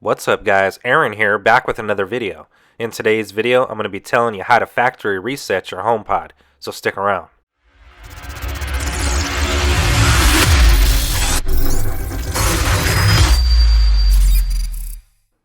What's up guys, Aaron here, back with another video. In today's video, I'm going to be telling you how to factory reset your HomePod, so stick around.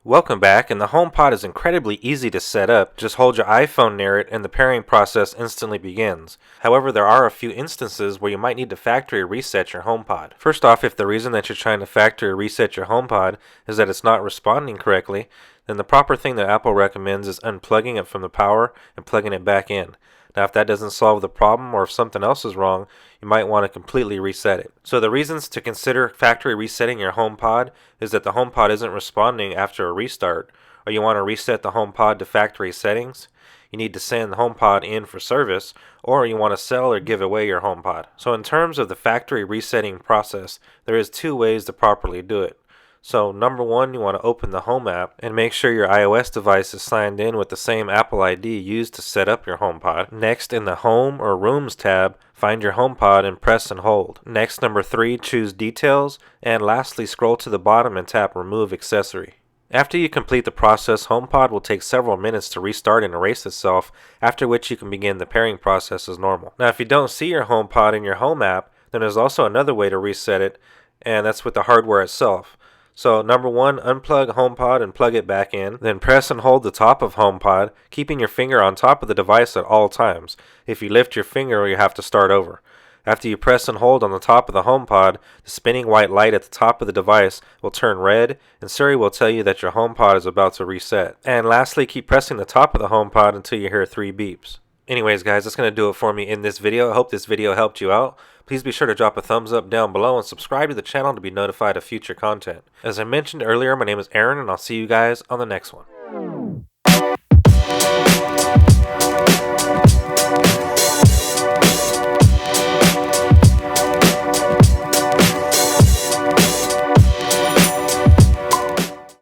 Welcome back, and the HomePod is incredibly easy to set up. Just hold your iPhone near it and the pairing process instantly begins. However, there are a few instances where you might need to factory reset your HomePod. First off, if the reason that you're trying to factory reset your HomePod is that it's not responding correctly, then the proper thing that Apple recommends is unplugging it from the power and plugging it back in. Now, if that doesn't solve the problem, or if something else is wrong, you might want to completely reset it. So the reasons to consider factory resetting your HomePod is that the HomePod isn't responding after a restart, or you want to reset the HomePod to factory settings, you need to send the HomePod in for service, or you want to sell or give away your HomePod. So in terms of the factory resetting process, there is two ways to properly do it. So number one, you want to open the Home app and make sure your iOS device is signed in with the same Apple ID used to set up your HomePod. Next, in the Home or Rooms tab, find your HomePod and press and hold. Next, number three, choose Details, and lastly, scroll to the bottom and tap Remove Accessory. After you complete the process, HomePod will take several minutes to restart and erase itself, after which you can begin the pairing process as normal. Now, if you don't see your HomePod in your Home app, then there's also another way to reset it, and that's with the hardware itself. So number one, unplug HomePod and plug it back in. Then press and hold the top of HomePod, keeping your finger on top of the device at all times. If you lift your finger, you have to start over. After you press and hold on the top of the HomePod, the spinning white light at the top of the device will turn red, and Siri will tell you that your HomePod is about to reset. And lastly, keep pressing the top of the HomePod until you hear 3 beeps. Anyways guys, that's going to do it for me in this video. I hope this video helped you out. Please be sure to drop a thumbs up down below and subscribe to the channel to be notified of future content. As I mentioned earlier, my name is Aaron, and I'll see you guys on the next one.